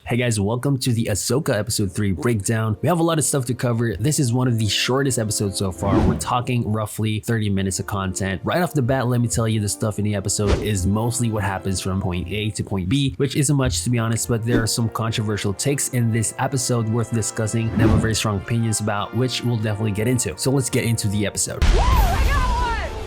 Hey guys, welcome to the Ahsoka episode 3 breakdown. We have a lot of stuff to cover. This is one of the shortest episodes so far. We're talking roughly 30 minutes of content. Right off the bat, let me tell you the stuff in the episode is mostly what happens from point A to point B, which isn't much to be honest, but there are some controversial takes in this episode worth discussing and I have very strong opinions about, which we'll definitely get into. So let's get into the episode.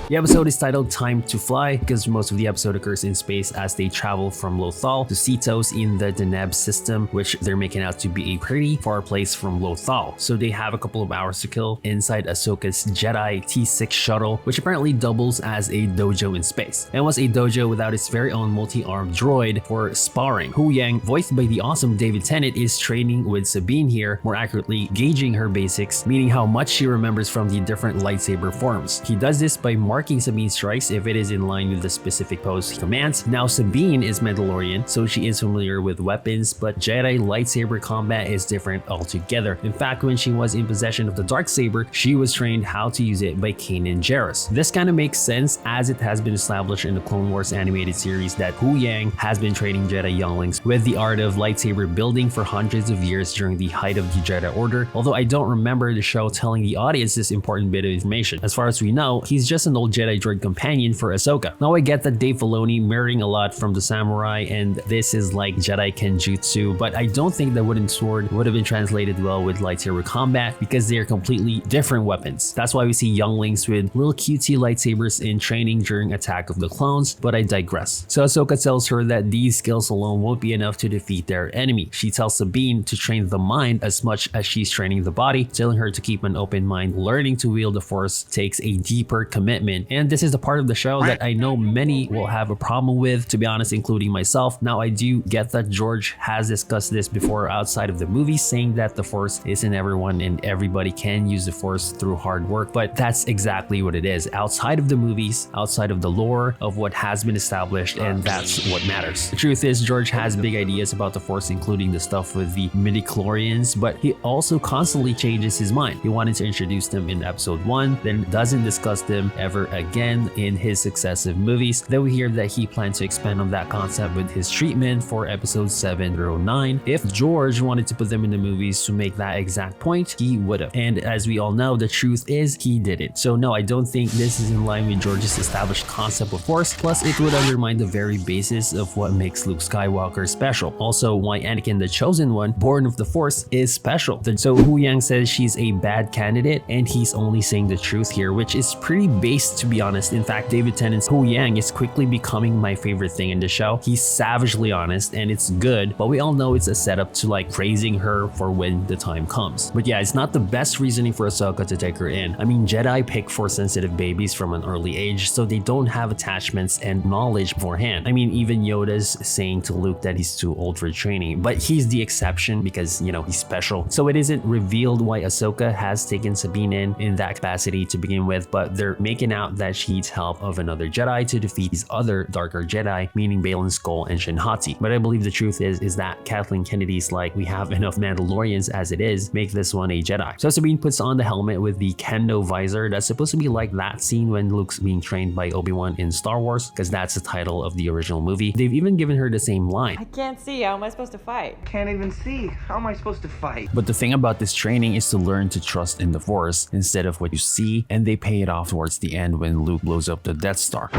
The episode is titled Time to Fly because most of the episode occurs in space as they travel from Lothal to Seatos in the Deneb system, which they're making out to be a pretty far place from Lothal. So they have a couple of hours to kill inside Ahsoka's Jedi T6 shuttle, which apparently doubles as a dojo in space. And was a dojo without its very own multi-armed droid for sparring. Huyang, voiced by the awesome David Tennant, is training with Sabine here, more accurately gauging her basics, meaning how much she remembers from the different lightsaber forms. He does this by marking Sabine's strikes if it is in line with the specific pose he commands. Now Sabine is Mandalorian, so she is familiar with weapons, but Jedi lightsaber combat is different altogether. In fact, when she was in possession of the Darksaber, she was trained how to use it by Kanan Jarrus. This kind of makes sense as it has been established in the Clone Wars animated series that Huyang has been training Jedi younglings with the art of lightsaber building for hundreds of years during the height of the Jedi Order, although I don't remember the show telling the audience this important bit of information. As far as we know, he's just an old Jedi droid companion for Ahsoka. Now I get that Dave Filoni mirroring a lot from the samurai and this is like Jedi Kenjutsu, but I don't think the wooden sword would have been translated well with lightsaber combat because they are completely different weapons. That's why we see younglings with little cutesy lightsabers in training during Attack of the Clones, but I digress. So Ahsoka tells her that these skills alone won't be enough to defeat their enemy. She tells Sabine to train the mind as much as she's training the body, telling her to keep an open mind. Learning to wield the Force takes a deeper commitment. And this is the part of the show that I know many will have a problem with, to be honest, including myself. Now I do get that George has discussed this before outside of the movie, saying that the Force isn't everyone and everybody can use the Force through hard work, but that's exactly what it is. Outside of the movies, outside of the lore of what has been established, and that's what matters. The truth is, George has big ideas about the Force, including the stuff with the midichlorians, but he also constantly changes his mind. He wanted to introduce them in episode 1, then doesn't discuss them ever again in his successive movies. Then we hear that he plans to expand on that concept with his treatment for episodes 7 through 9. If George wanted to put them in the movies to make that exact point, he would have. And as we all know, the truth is he didn't. So no, I don't think this is in line with George's established concept of Force. Plus, it would undermine the very basis of what makes Luke Skywalker special. Also, why Anakin the Chosen One, born of the Force, is special. So Huyang says she's a bad candidate and he's only saying the truth here, which is pretty based, to be honest. In fact, David Tennant's Huyang is quickly becoming my favorite thing in the show. He's savagely honest and it's good, but we all know it's a setup to like praising her for when the time comes. But yeah, it's not the best reasoning for Ahsoka to take her in. I mean, Jedi pick Force sensitive babies from an early age, so they don't have attachments and knowledge beforehand. I mean, even Yoda's saying to Luke that he's too old for training, but he's the exception because, you know, he's special. So it isn't revealed why Ahsoka has taken Sabine in that capacity to begin with, but they're making out that she needs help of another Jedi to defeat these other darker Jedi, meaning Baylan Skoll and Shin Hatti. But I believe the truth is that Kathleen Kennedy's like, we have enough Mandalorians as it is, make this one a Jedi. So Sabine puts on the helmet with the kendo visor that's supposed to be like that scene when Luke's being trained by Obi-Wan in Star Wars, because that's the title of the original movie. They've even given her the same line. I can't see, how am I supposed to fight? Can't even see, how am I supposed to fight? But the thing about this training is to learn to trust in the Force instead of what you see, and they pay it off towards the end when Luke blows up the Death Star.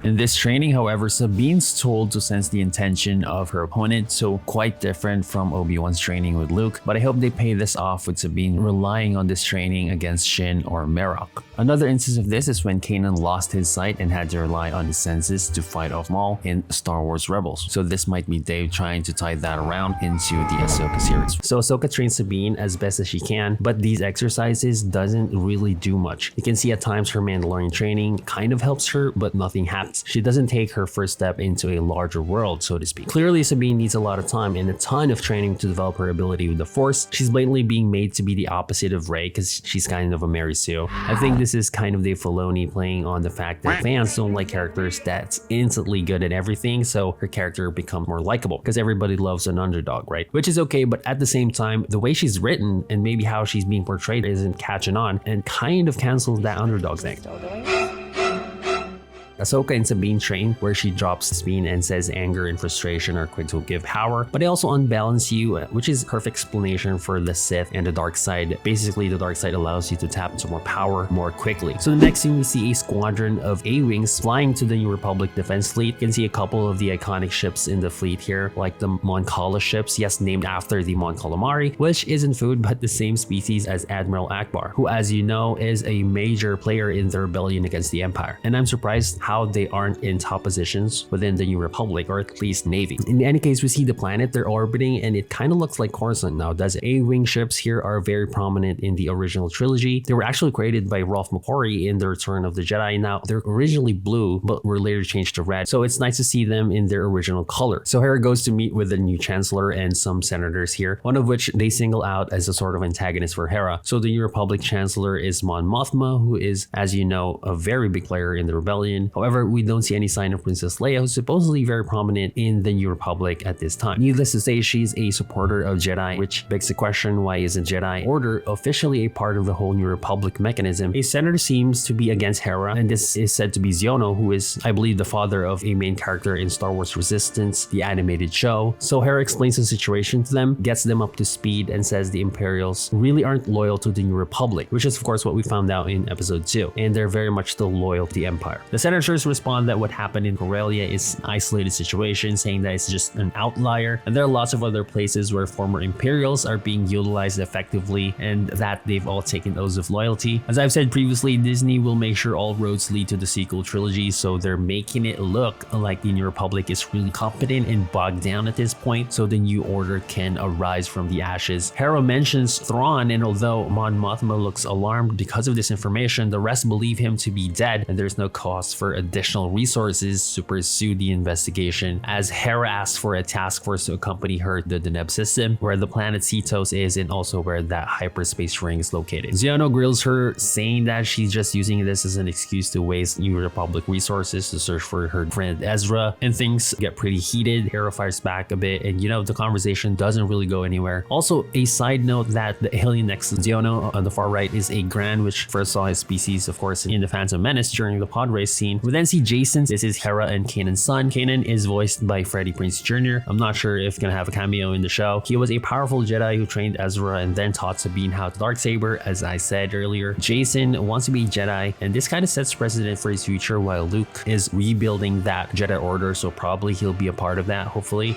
In this training, however, Sabine's told to sense the intention of her opponent, so quite different from Obi-Wan's training with Luke, but I hope they pay this off with Sabine relying on this training against Shin or Marrok. Another instance of this is when Kanan lost his sight and had to rely on his senses to fight off Maul in Star Wars Rebels. So this might be Dave trying to tie that around into the Ahsoka series. So Ahsoka trains Sabine as best as she can, but these exercises doesn't really do much. You can see at times her Mandalorian training kind of helps her, but nothing happens. She doesn't take her first step into a larger world, so to speak. Clearly, Sabine needs a lot of time and a ton of training to develop her ability with the Force. She's blatantly being made to be the opposite of Rey because she's kind of a Mary Sue. I think this is kind of Dave Filoni playing on the fact that fans don't like characters that's instantly good at everything, so her character becomes more likable because everybody loves an underdog, right? Which is okay, but at the same time, the way she's written and maybe how she's being portrayed isn't catching on and kind of cancels that underdog thing. Ahsoka and Sabine train, where she drops Sabine and says anger and frustration are quick to give power, but they also unbalance you, which is perfect explanation for the Sith and the dark side. Basically, the dark side allows you to tap into more power more quickly. So the next thing we see a squadron of A-Wings flying to the New Republic Defense Fleet. You can see a couple of the iconic ships in the fleet here, like the Mon Cala ships, yes, named after the Mon Calamari, which isn't food but the same species as Admiral Akbar, who, as you know, is a major player in the rebellion against the Empire. And I'm surprised how they aren't in top positions within the New Republic, or at least Navy. In any case, we see the planet they're orbiting, and it kind of looks like Coruscant now, does it? A-Wing ships here are very prominent in the original trilogy. They were actually created by Ralph McQuarrie in The Return of the Jedi. Now, they're originally blue, but were later changed to red, so it's nice to see them in their original color. So Hera goes to meet with the new Chancellor and some senators here, one of which they single out as a sort of antagonist for Hera. So the New Republic Chancellor is Mon Mothma, who is, as you know, a very big player in the rebellion. However, we don't see any sign of Princess Leia, who's supposedly very prominent in the New Republic at this time. Needless to say, she's a supporter of Jedi, which begs the question, why isn't Jedi Order officially a part of the whole New Republic mechanism? A senator seems to be against Hera, and this is said to be Xiono, who is, I believe, the father of a main character in Star Wars Resistance, the animated show. So Hera explains the situation to them, gets them up to speed, and says the Imperials really aren't loyal to the New Republic, which is of course what we found out in episode 2, and they're very much still loyal to the Empire. The senators respond that what happened in Corellia is an isolated situation, saying that it's just an outlier, and there are lots of other places where former Imperials are being utilized effectively, and that they've all taken oaths of loyalty. As I've said previously, Disney will make sure all roads lead to the sequel trilogy, so they're making it look like the New Republic is really competent and bogged down at this point, so the New Order can arise from the ashes. Hera mentions Thrawn, and although Mon Mothma looks alarmed because of this information, the rest believe him to be dead, and there's no cost for additional resources to pursue the investigation, as Hera asks for a task force to accompany her to the Deneb system, where the planet Seatos is, and also where that hyperspace ring is located. Xiono grills her, saying that she's just using this as an excuse to waste New Republic resources to search for her friend Ezra, and things get pretty heated. Hera fires back a bit, and the conversation doesn't really go anywhere. Also, a side note that the alien next to Xiono on the far right is a Grand, which first saw his species, of course, in the Phantom Menace during the pod race scene. We then see Jacen. This is Hera and Kanan's son. Kanan is voiced by Freddie Prinze Jr. I'm not sure if he's gonna have a cameo in the show. He was a powerful Jedi who trained Ezra and then taught Sabine how to darksaber, as I said earlier. Jacen wants to be a Jedi, and this kind of sets precedent for his future, while Luke is rebuilding that Jedi Order, so probably he'll be a part of that, hopefully.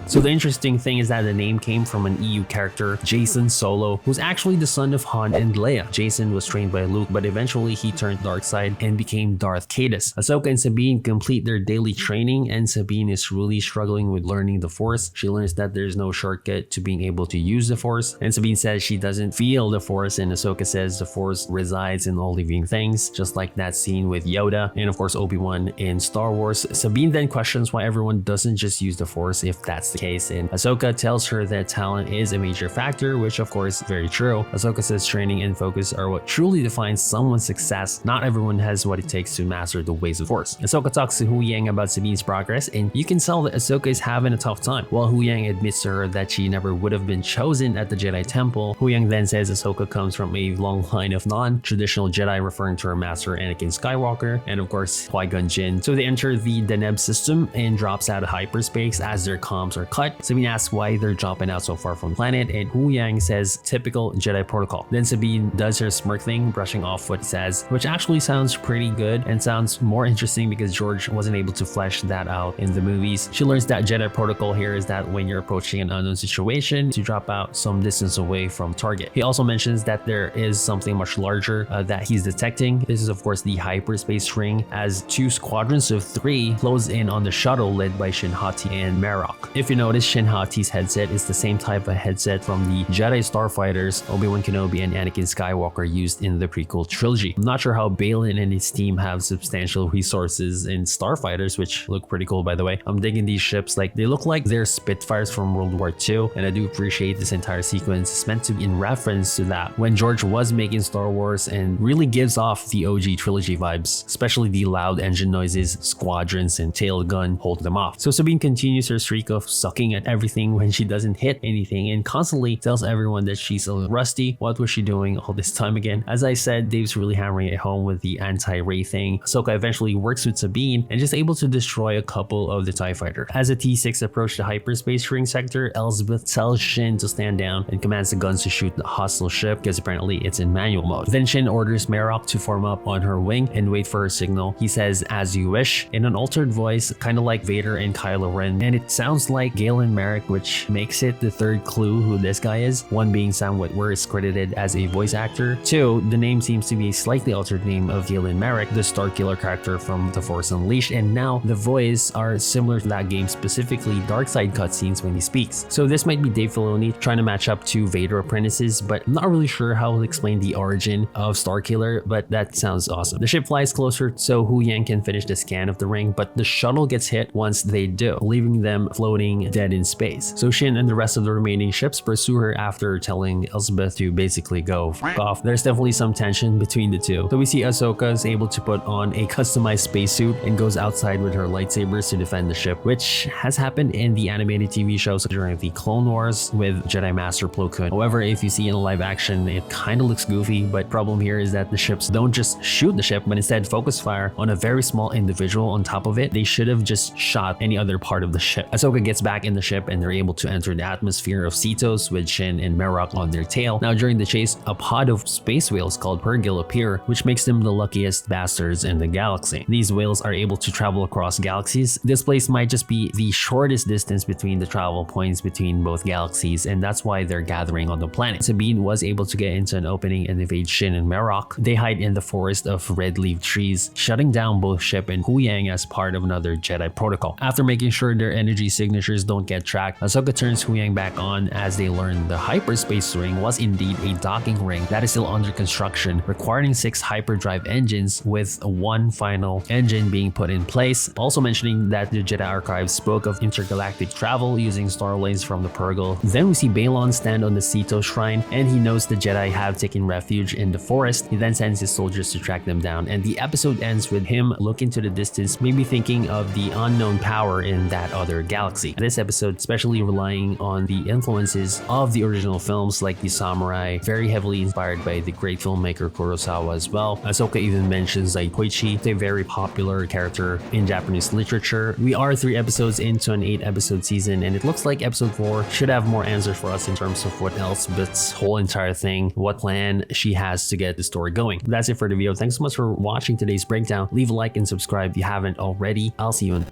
So the interesting thing is that the name came from an EU character, Jacen Solo, who's actually the son of Han and Leia. Jacen was trained by Luke, but eventually he turned dark side and became Darth Caedus. Ahsoka and Sabine complete their daily training, and Sabine is really struggling with learning the Force. She learns that there's no shortcut to being able to use the Force, and Sabine says she doesn't feel the Force, and Ahsoka says the Force resides in all living things, just like that scene with Yoda and of course Obi-Wan in Star Wars. Sabine then questions why everyone doesn't just use the Force if that's the case, and Ahsoka tells her that talent is a major factor, which of course is very true. Ahsoka says training and focus are what truly defines someone's success. Not everyone has what it takes to master the ways of Force. Ahsoka talks to Hu Yang about Sabine's progress, and you can tell that Ahsoka is having a tough time, while Hu Yang admits to her that she never would have been chosen at the Jedi Temple. Hu Yang then says Ahsoka comes from a long line of non-traditional Jedi, referring to her master Anakin Skywalker and of course Qui-Gon Jinn. So they enter the Deneb system and drops out of hyperspace as their comms are cut. Sabine asks why they're dropping out so far from the planet, and Hu Yang says typical Jedi protocol. Then Sabine does her smirk thing, brushing off what he says, which actually sounds pretty good and sounds more interesting because George wasn't able to flesh that out in the movies. She learns that Jedi protocol here is that when you're approaching an unknown situation, to drop out some distance away from target. He also mentions that there is something much larger that he's detecting. This is of course the hyperspace ring, as 2 squadrons of 3 close in on the shuttle led by Shin Hatti and Marrok. If you notice, Shin Hatti's headset is the same type of headset from the Jedi starfighters Obi-Wan Kenobi and Anakin Skywalker used in the prequel trilogy. I'm not sure how Baylan and his team have substantial resources in starfighters, which look pretty cool by the way. I'm digging these ships, like they look like they're Spitfires from World War II, and I do appreciate this entire sequence. It's meant to be in reference to that when George was making Star Wars, and really gives off the OG Trilogy vibes, especially the loud engine noises, squadrons, and tail gun hold them off. So Sabine continues her streak of sucking at everything when she doesn't hit anything and constantly tells everyone that she's a little rusty. What was she doing all this time again? As I said, Dave's really hammering it home with the anti-ray thing. Ahsoka eventually works with Sabine and is able to destroy a couple of the TIE fighter. As the T6 approach the hyperspace ring sector, Elsbeth tells Shin to stand down and commands the guns to shoot the hostile ship because apparently it's in manual mode. Then Shin orders Marrok to form up on her wing and wait for her signal. He says, "As you wish," in an altered voice, kind of like Vader and Kylo Ren, and it sounds like Jacen Marrok, which makes it the third clue who this guy is. One being Sam Witwer is credited as a voice actor. Two, the name seems to be a slightly altered name of Jacen Marrok, the Starkiller character from The Force Unleashed, and now the voice are similar to that game, specifically dark side cutscenes when he speaks. So this might be Dave Filoni trying to match up to Vader apprentices, but I'm not really sure how he'll explain the origin of Starkiller, but that sounds awesome. The ship flies closer so Hu Yang can finish the scan of the ring, but the shuttle gets hit once they do, leaving them floating dead in space. So Shin and the rest of the remaining ships pursue her after telling Elsbeth to basically go f off. There's definitely some tension between the two. So we see Ahsoka is able to put on a customized spacesuit and goes outside with her lightsabers to defend the ship, which has happened in the animated TV shows during the Clone Wars with Jedi Master Plo Koon. However, if you see in live action, it kind of looks goofy, but problem here is that the ships don't just shoot the ship, but instead focus fire on a very small individual on top of it. They should have just shot any other part of the ship. Ahsoka gets back in the ship and they're able to enter the atmosphere of Seatos with Shin and Marrok on their tail. Now during the chase, a pod of space whales called Purrgil appear, which makes them the luckiest bastards in the galaxy. These whales are able to travel across galaxies. This place might just be the shortest distance between the travel points between both galaxies, and that's why they're gathering on the planet. Sabine was able to get into an opening and evade Shin and Marrok. They hide in the forest of red-leaved trees, shutting down both ship and Hu Yang as part of another Jedi protocol. After making sure their energy signatures don't get tracked, Ahsoka turns Hu Yang back on as they learn the hyperspace ring was indeed a docking ring that is still under construction, requiring 6 hyperdrive engines with one final engine being put in place. Also mentioning that the Jedi Archives spoke of intergalactic travel using star lanes from the Purrgil. Then we see Balon stand on the Seatos shrine and he knows the Jedi have taken refuge in the forest. He then sends his soldiers to track them down, and the episode ends with him looking to the distance, maybe thinking of the unknown power in that other galaxy. This episode especially relying on the influences of the original films like The Samurai, very heavily inspired by the great filmmaker Kurosawa as well. Ahsoka even mentions Zaitoichi, a very popular character in Japanese literature. We are 3 episodes into an 8-episode season, and it looks like episode 4 should have more answers for us in terms of what else Beth's whole entire thing, what plan she has to get the story going. That's it for the video. Thanks so much for watching today's breakdown. Leave a like and subscribe if you haven't already. I'll see you in